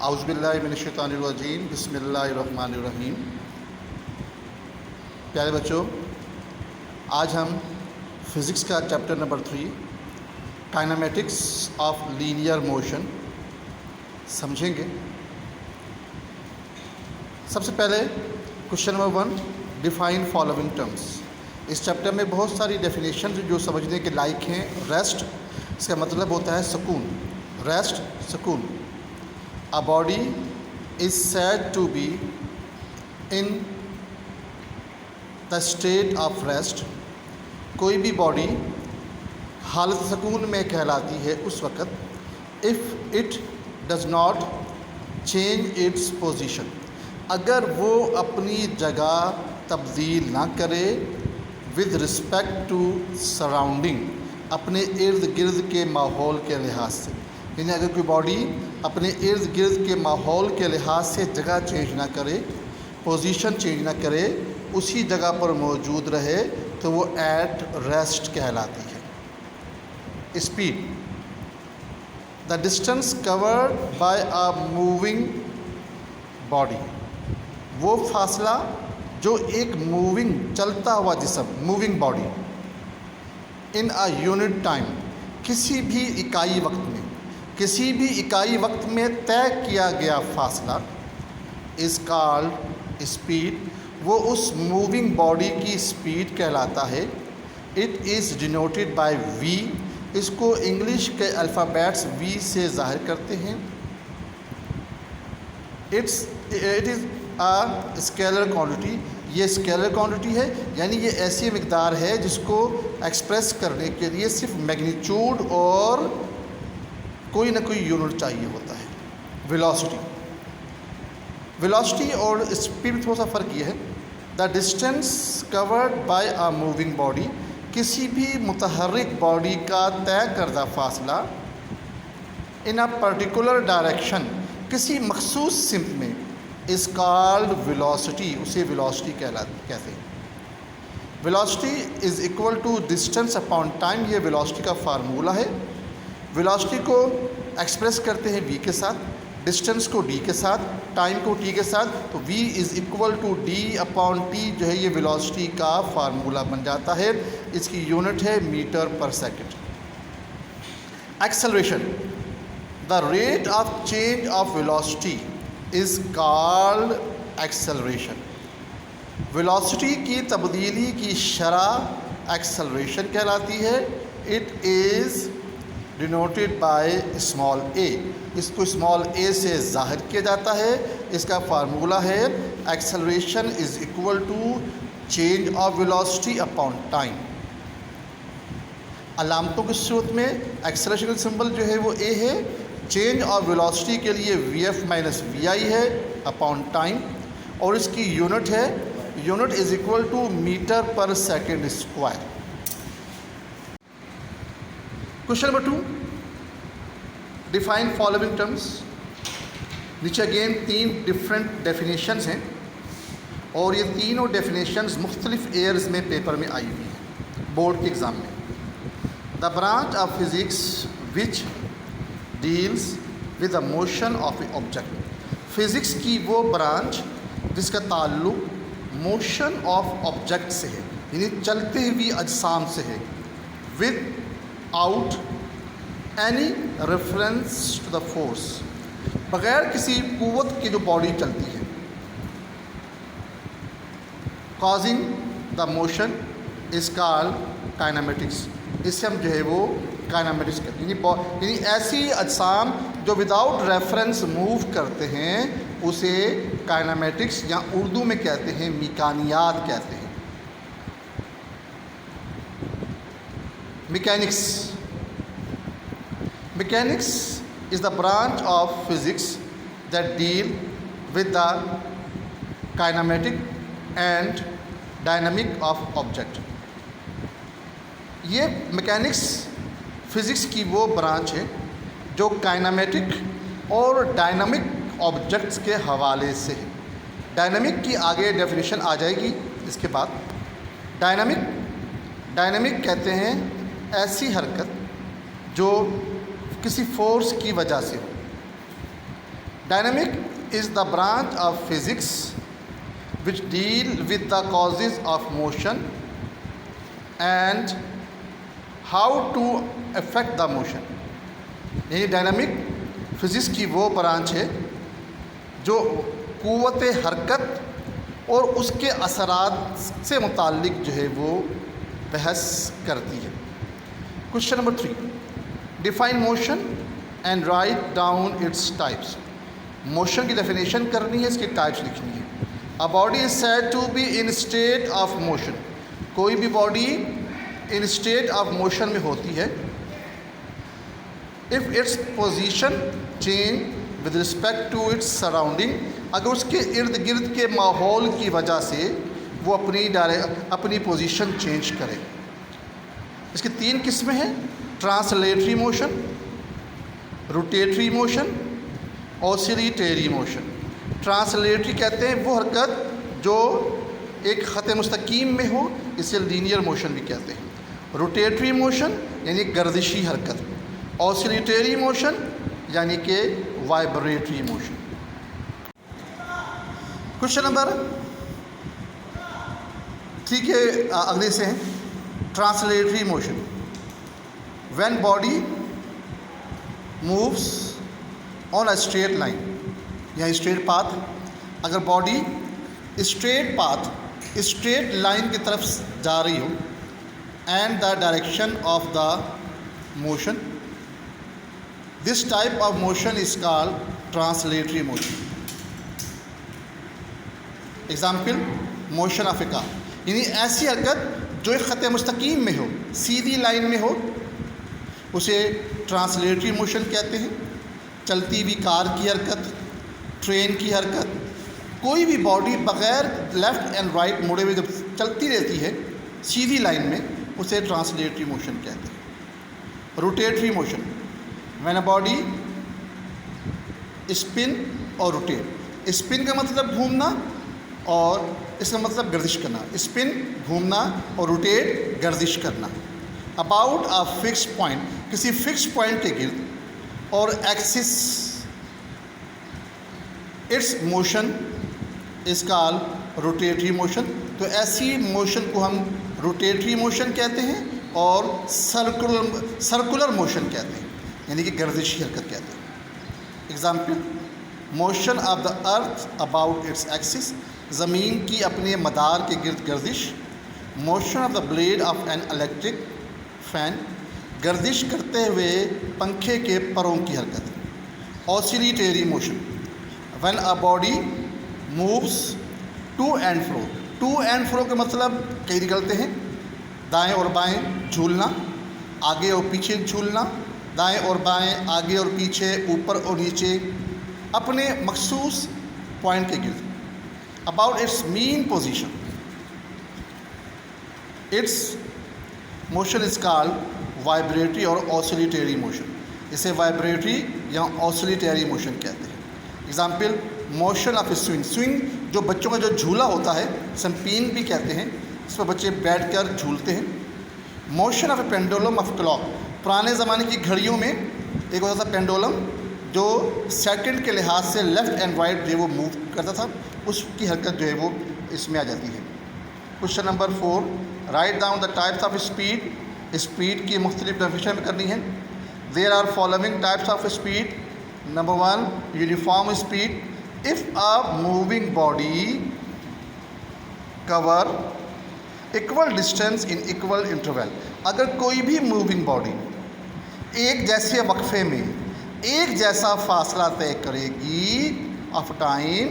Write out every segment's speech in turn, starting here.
आउज़ुबिल्लाहि मिनश्शैतानिर्रजीम बिस्मिल्लाहिर्रहमानिर्रहीम। प्यारे बच्चों, आज हम फ़िज़िक्स का chapter number 3 kinematics of linear motion समझेंगे। सबसे पहले question number 1, define following terms. इस चैप्टर में बहुत सारी डेफिनेशन जो समझने के लायक हैं। रेस्ट, इसका मतलब होता है सुकून। रेस्ट, सुकून। A body is said to be in the state of rest। कोई भी बॉडी हालत सुकून में कहलाती है उस वक़्त if it does not change its position, अगर वो अपनी जगह तब्दील ना करे with respect to surrounding, अपने इर्द गिर्द के माहौल के लिहाज से। यानी अगर कोई बॉडी अपने इर्द गिर्द के माहौल के लिहाज से जगह चेंज ना करे, पोजीशन चेंज ना करे, उसी जगह पर मौजूद रहे, तो वो एट रेस्ट कहलाती है। Speed, the distance covered by a moving body, वो फासला जो एक मूविंग चलता हुआ जिस्म, moving body, in a unit time, किसी भी इकाई वक्त में, किसी भी इकाई वक्त में तय किया गया फासला इज़ कॉल्ड स्पीड। वो उस मूविंग बॉडी की स्पीड कहलाता है। It is denoted by V, इसको इंग्लिश के अल्फ़ाबेट्स वी से ज़ाहिर करते हैं। It is a scalar quantity, ये स्केलर क्वांटिटी है, यानी ये ऐसी मिक़दार है जिसको एक्सप्रेस करने के लिए सिर्फ मैग्नीट्यूड और कोई ना कोई यूनिट चाहिए होता है। वेलोसिटी, वेलोसिटी और स्पीड में थोड़ा सा फ़र्क ये है। The distance covered by a moving body, किसी भी मुतहर्रिक बॉडी का तय करदा फासला इन अ पर्टिकुलर डायरेक्शन, किसी मखसूस सिमत में, इज़ कॉल्ड वेलोसिटी, उसे वेलोसिटी कहते हैं। Velocity is equal to distance upon time, ये वेलोसिटी का फार्मूला है। वेलोसिटी को एक्सप्रेस करते हैं v के साथ, डिस्टेंस को d के साथ, टाइम को t के साथ, तो v is equal to d upon t जो है ये वेलोसिटी का फार्मूला बन जाता है। इसकी यूनिट है metre per second. Acceleration, the rate of change of velocity is called acceleration. Velocity की तब्दीली की शरह एक्सेलरेशन कहलाती है। It is denoted by small A, इसको स्मॉल ए से ज़ाहिर किया जाता है। इसका फार्मूला है acceleration is equal to change of velocity upon time. अलामतों की सूरत में एक्सेलरेशन का सिंबल जो है वो ए है, चेंज ऑफ वेलोसिटी के लिए V F minus V I है अपॉन टाइम, और इसकी यूनिट है, unit is equal to metre per second square. Question number 2, define following terms. नीचे अगेन 3 डिफरेंट डेफिनेशंस हैं और ये तीनों डेफिनेशंस मुख्तलिफ एयर्स में पेपर में आई हुई हैं बोर्ड के एग्ज़ाम में। The branch of physics which deals with the motion of A object, physics की वो ब्रांच जिसका ताल्लुक मोशन ऑफ ऑब्जेक्ट से है, यानी चलते हुए अजसाम से है। Without any reference to the force, बग़ैर किसी क़ुव्वत की जो बॉडी चलती है। Causing the motion is called kinematics, इससे हम जो है वो काइनेमेटिक्स कहते हैं। यानी ऐसी अजसाम जो विदाउट रेफरेंस मूव करते हैं उसे काइनेमेटिक्स या उर्दू में कहते हैं मिकानियात कहते हैं। Mechanics, mechanics is the branch of physics that deal with the kinematic and dynamic of object। ये मैकेनिक्स फ़िज़िक्स की वो ब्रांच है जो काइनेमेटिक और डायनामिक ऑब्जेक्ट्स के हवाले से है। डायनामिक की आगे डेफिनेशन आ जाएगी इसके बाद। डायनामिक कहते हैं ऐसी हरकत जो किसी फोर्स की वजह से हो। Dynamic is the branch of physics which deal with the causes of motion and how to affect the motion. यानी डायनामिक फिज़िक्स की वो ब्रांच है जो क़ुव्वत हरकत और उसके असरात से मुताल्लिक़ जो है वो बहस करती है. Question number 3, define motion and write down its types. Motion की डेफिनेशन करनी है, इसकी टाइप्स लिखनी है. A body is said to be in state of motion. कोई भी body in state of motion में होती है if its position change with respect to its surrounding. अगर उसके इर्द गिर्द के माहौल की वजह से वो अपनी पोजीशन चेंज करे. इसकी 3 किस्में हैं: translatory motion, rotatory motion, oscillatory motion. Translatory कहते हैं वो हरकत जो एक ख़त मुस्तकीम में हो, इसे लीनियर मोशन भी कहते हैं. रोटेटरी मोशन यानी गर्दिशी हरकत. ऑसिलेटरी मोशन यानी कि वाइब्रेटरी मोशन. क्वेश्चन नंबर 3 के अगले से हैं translatory motion. When body moves on a straight line या स्ट्रेट पाथ. अगर बॉडी स्ट्रेट लाइन की तरफ जा रही हो and the direction of the motion, this type of motion is called translatory motion. Example, motion of A car. यानी ऐसी हरकत जो एक ख़त मुस्तकीम में हो, सीधी लाइन में हो, उसे ट्रांसलेटरी मोशन कहते हैं. चलती हुई कार की हरकत, ट्रेन की हरकत, कोई भी बॉडी बग़ैर लेफ़्ट एंड राइट मुड़े हुए जब चलती रहती है सीधी लाइन में, उसे ट्रांसलेटरी मोशन कहते हैं. Rotatory motion, when a body spin और रोटेट. स्पिन का मतलब घूमना और इसका मतलब गर्दिश करना. स्पिन घूमना और रोटेट गर्दिश करना. अबाउट अ फिक्स पॉइंट, किसी फिक्स पॉइंट के गिर्द, और axis its motion is called rotatory motion. तो ऐसी मोशन को हम रोटेटरी मोशन कहते हैं और सर्कुलर मोशन कहते हैं, यानी कि गर्दिशी हरकत कहते हैं. Example, motion of the earth about its axis. ज़मीन की अपने मदार के गिर्द गर्दिश. Motion of the blade of an electric fan. गर्दिश करते हुए पंखे के परों की हरकत. Oscillatory motion, when a body moves to and fro. To and fro के मतलब कई निकलते हैं: दाएं और बाएं झूलना, आगे और पीछे झूलना, दाएं और बाएं, आगे और पीछे, ऊपर और नीचे, अपने मखसूस पॉइंट के गिर्द. About it's mean position, it's motion is called vibratory और ऑसिलेटरी मोशन. इसे वाइब्रेटरी या ऑसिलेटरी मोशन कहते हैं. Example, motion of swing. Swing जो बच्चों का जो झूला होता है, संपीन भी कहते हैं, इस पर बच्चे बैठकर झूलते हैं. Motion of A pendulum of clock. पुराने ज़माने की घड़ियों में एक होता था पेंडुलम, जो सेकंड के लिहाज से लेफ़्ट एंड राइट जो वो मूव करता था, उसकी हरकत जो है वो इसमें आ जाती है. Question number 4, write down the types of speed. Speed की मुख्तलिफ डेफिनेशन करनी है. There are following types of speed. Number 1, uniform speed. If a moving body cover equal distance in equal interval. अगर कोई भी मूविंग बॉडी एक जैसे वक्फे में एक जैसा फासला तय करेगी of time,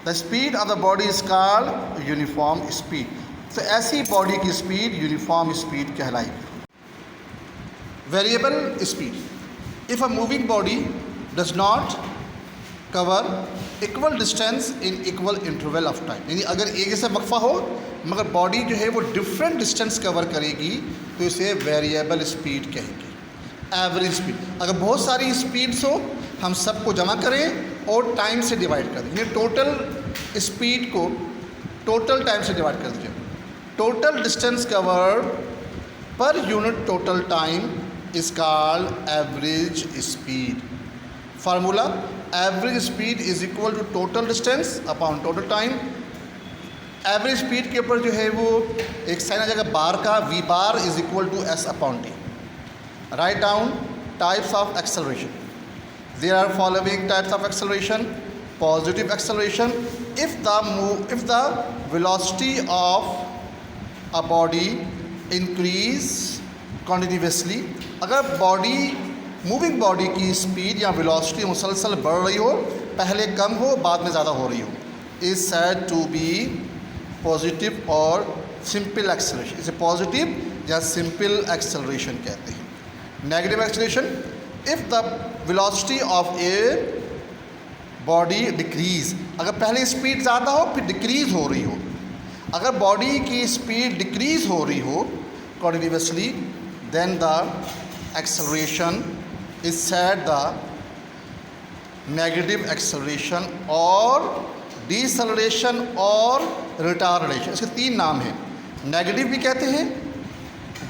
the speed of the body is called uniform speed. तो ऐसी बॉडी की स्पीड यूनिफॉर्म स्पीड कहलाएगी. Variable speed. If a moving body does not cover equal distance in equal interval of time. यानी अगर एक जैसा वक्फा हो मगर बॉडी जो है वो डिफरेंट डिस्टेंस कवर करेगी, तो इसे वेरिएबल स्पीड कहेंगे. एवरेज स्पीड, अगर बहुत सारी स्पीड्स हो, हम सबको जमा करें और टाइम से डिवाइड कर दें. टोटल स्पीड को टोटल टाइम से डिवाइड कर दीजिए. Total distance covered per unit total time is called average speed. Formula average speed is equal to total distance upon total time. Average speed के ऊपर जो है वो एक साइन आ जाएगा बार का, v bar is equal to s upon t. Write down types of acceleration. There are following types of acceleration. Positive acceleration, if the velocity of a body increase continuously, अगर moving body की speed या velocity मुसलसल बढ़ रही हो, पहले कम हो बाद में ज़्यादा हो रही हो, is said to be positive और सिंपल एक्सेलरेशन। इसे पॉजिटिव या सिंपल एक्सेलरेशन कहते हैं। Negative acceleration, if the velocity of a body decrease, अगर पहले स्पीड ज़्यादा हो फिर डिक्रीज़ हो रही हो, अगर बॉडी की स्पीड डिक्रीज़ हो रही हो continuously, then the acceleration is said the negative acceleration और डिसेलरेशन और रिटार्डेशन। इसके 3 नाम हैं, नेगेटिव भी कहते हैं,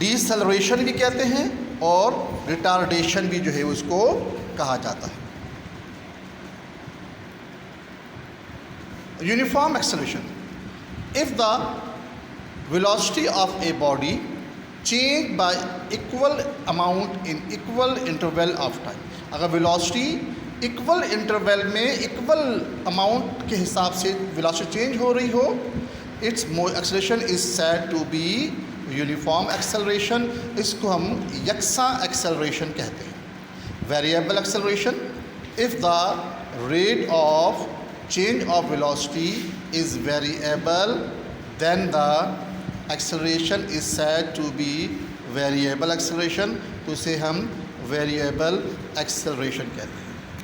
डिसेलरेशन भी कहते हैं और रिटार्डेशन भी जो है उसको कहा जाता है। Uniform acceleration, if the velocity of a body change by equal amount in equal interval of time, अगर velocity इक्वल इंटरवल में इक्वल अमाउंट के हिसाब से वेलोसिटी चेंज हो रही हो, its acceleration is said to be uniform acceleration. इसको हम यकसा एक्सेलरेशन कहते हैं। Variable acceleration, if the rate of change of velocity is variable, then the acceleration is said to be variable acceleration। तो इसे हम variable acceleration कहते हैं।